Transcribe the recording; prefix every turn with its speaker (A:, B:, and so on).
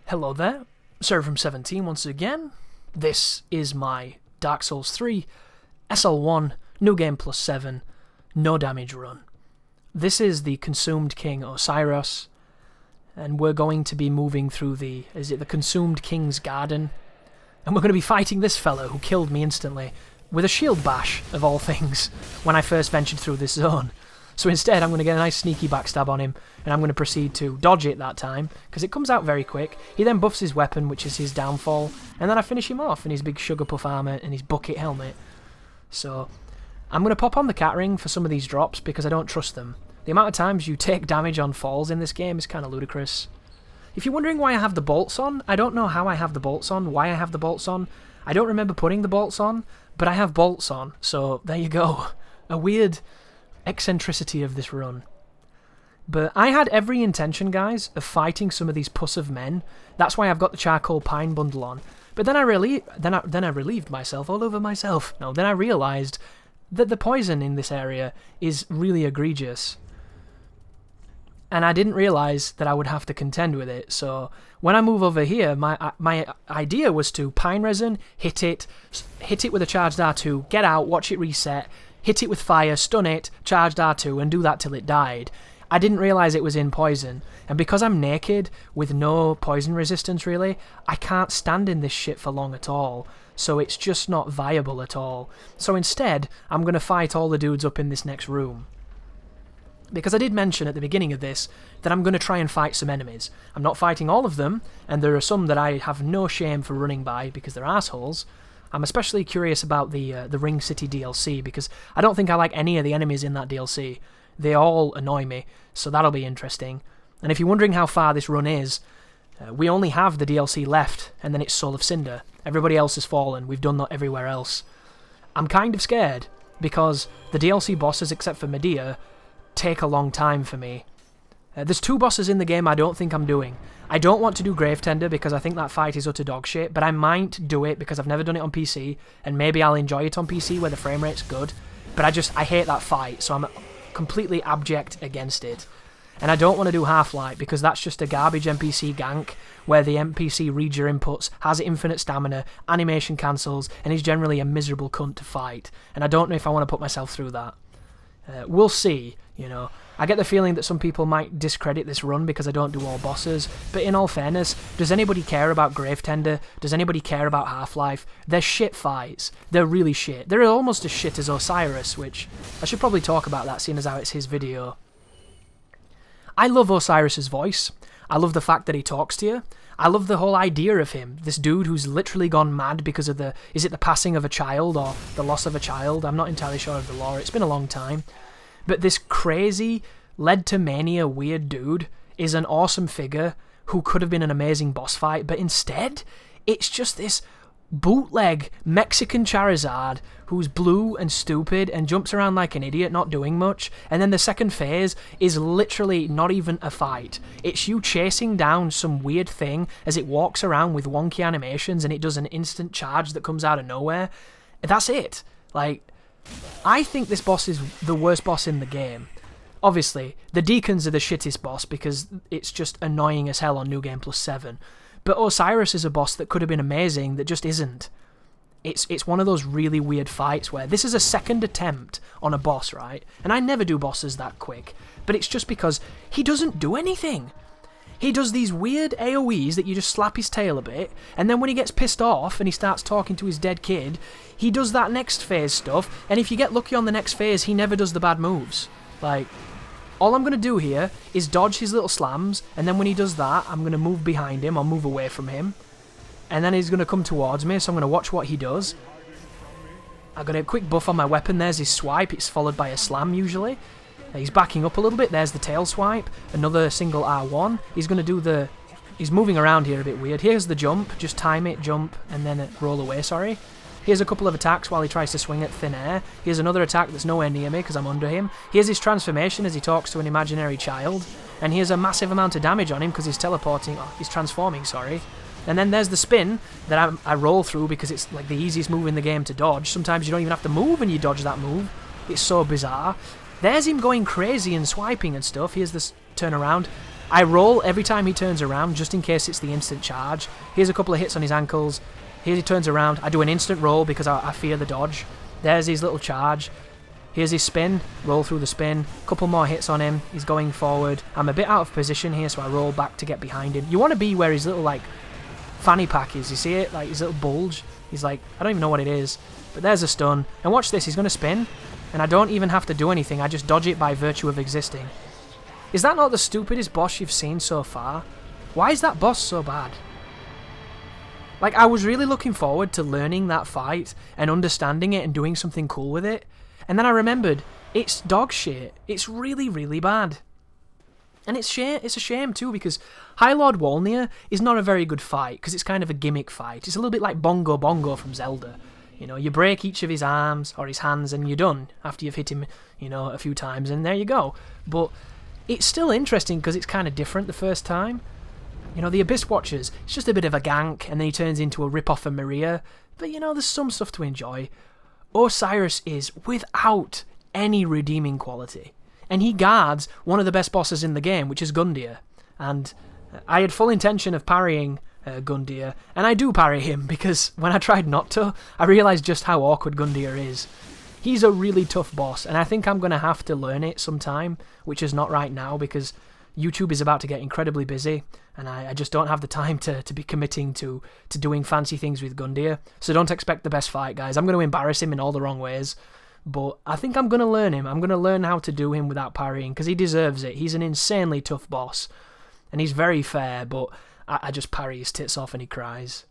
A: Hello there, Server17 once again. This is my Dark Souls 3 SL1 NG+7 no damage run. This is the Consumed King Oceiros, and we're going to be moving through the Consumed King's Garden, and we're going to be fighting this fellow who killed me instantly with a shield bash, of all things, when I first ventured through this zone. So instead, I'm going to get a nice sneaky backstab on him, and I'm going to proceed to dodge it that time, because it comes out very quick. He then buffs his weapon, which is his downfall, and then I finish him off in his big sugar puff armour and his bucket helmet. So I'm going to pop on the cat ring for some of these drops, because I don't trust them. The amount of times you take damage on falls in this game is kind of ludicrous. If you're wondering why I have the bolts on, I don't know how I have the bolts on, why I have the bolts on. I don't remember putting the bolts on, but I have bolts on, so there you go. A weird eccentricity of this run. But I had every intention, guys, of fighting some of these puss of men. That's why I've got the charcoal pine bundle on. But then I relieved myself all over myself. No, then I realised that the poison in this area is really egregious. And I didn't realise that I would have to contend with it. So when I move over here, my idea was to pine resin, hit it with a charged R2, get out, watch it reset, hit it with fire, stun it, charged R2, and do that till it died. I didn't realise it was in poison, and because I'm naked, with no poison resistance really, I can't stand in this shit for long at all, so it's just not viable at all. So instead, I'm going to fight all the dudes up in this next room. Because I did mention at the beginning of this that I'm going to try and fight some enemies. I'm not fighting all of them, and there are some that I have no shame for running by because they're assholes. I'm especially curious about the Ring City DLC, because I don't think I like any of the enemies in that DLC. They all annoy me, so that'll be interesting. And if you're wondering how far this run is, we only have the DLC left, and then it's Soul of Cinder. Everybody else has fallen, we've done that everywhere else. I'm kind of scared, because the DLC bosses, except for Medea, take a long time for me. There's 2 bosses in the game I don't think I'm doing. I don't want to do Gravetender because I think that fight is utter dog shit, but I might do it because I've never done it on PC, and maybe I'll enjoy it on PC where the frame rate's good, but I hate that fight, so I'm completely abject against it. And I don't want to do Half-Light because that's just a garbage NPC gank where the NPC reads your inputs, has infinite stamina, animation cancels, and is generally a miserable cunt to fight, and I don't know if I want to put myself through that. We'll see, you know. I get the feeling that some people might discredit this run because I don't do all bosses, but in all fairness, does anybody care about Gravetender? Does anybody care about Half-Life? They're shit fights. They're really shit. They're almost as shit as Oceiros, which I should probably talk about that, seeing as how it's his video. I love Oceiros' voice. I love the fact that he talks to you. I love the whole idea of him, this dude who's literally gone mad because of is it the passing of a child or the loss of a child? I'm not entirely sure of the lore, it's been a long time. But this crazy, led to mania weird dude is an awesome figure who could have been an amazing boss fight, but instead, it's just this bootleg Mexican Charizard who's blue and stupid and jumps around like an idiot, not doing much, and then the second phase is literally not even a fight. It's you chasing down some weird thing as it walks around with wonky animations and it does an instant charge that comes out of nowhere. That's it. Like, I think this boss is the worst boss in the game. Obviously, the Deacons are the shittest boss because it's just annoying as hell on NG+7. But Oceiros is a boss that could have been amazing that just isn't. It's one of those really weird fights where this is a second attempt on a boss, right? And I never do bosses that quick, but it's just because he doesn't do anything. He does these weird AoEs that you just slap his tail a bit, and then when he gets pissed off and he starts talking to his dead kid, he does that next phase stuff, and if you get lucky on the next phase, he never does the bad moves. Like, all I'm going to do here is dodge his little slams, and then when he does that, I'm going to move behind him or move away from him. And then he's going to come towards me, so I'm going to watch what he does. I've got a quick buff on my weapon. There's his swipe. It's followed by a slam, usually. He's backing up a little bit. There's the tail swipe. Another single R1. He's going to do He's moving around here a bit weird. Here's the jump. Just time it, jump, and then roll away, sorry. Here's a couple of attacks while he tries to swing at thin air. Here's another attack that's nowhere near me because I'm under him. Here's his transformation as he talks to an imaginary child. And here's a massive amount of damage on him because he's transforming, sorry. And then there's the spin that I roll through because it's like the easiest move in the game to dodge. Sometimes you don't even have to move when you dodge that move. It's so bizarre. There's him going crazy and swiping and stuff. Here's this turnaround. I roll every time he turns around, just in case it's the instant charge. Here's a couple of hits on his ankles. Here he turns around. I do an instant roll because I fear the dodge. There's his little charge. Here's his spin. Roll through the spin. Couple more hits on him. He's going forward. I'm a bit out of position here, so I roll back to get behind him. You want to be where his little, like, fanny pack is. You see it? Like, his little bulge. He's like, I don't even know what it is. But there's a stun. And watch this. He's going to spin. And I don't even have to do anything. I just dodge it by virtue of existing. Is that not the stupidest boss you've seen so far? Why is that boss so bad? Like, I was really looking forward to learning that fight and understanding it and doing something cool with it. And then I remembered, it's dog shit. It's really, really bad. And it's a shame too, because High Lord Wolnir is not a very good fight, because it's kind of a gimmick fight. It's a little bit like Bongo Bongo from Zelda. You know, you break each of his arms or his hands and you're done after you've hit him, you know, a few times, and there you go. But it's still interesting because it's kind of different the first time. You know, the Abyss Watchers, it's just a bit of a gank, and then he turns into a rip-off of Maria. But, you know, there's some stuff to enjoy. Oceiros is without any redeeming quality. And he guards one of the best bosses in the game, which is Gundyr. And I had full intention of parrying Gundyr, and I do parry him, because when I tried not to, I realised just how awkward Gundyr is. He's a really tough boss, and I think I'm going to have to learn it sometime, which is not right now, because YouTube is about to get incredibly busy, and I just don't have the time to be committing to doing fancy things with Gundyr. So don't expect the best fight, guys. I'm going to embarrass him in all the wrong ways, but I think I'm going to learn him. I'm going to learn how to do him without parrying, because he deserves it. He's an insanely tough boss, and he's very fair, but I just parry his tits off and he cries.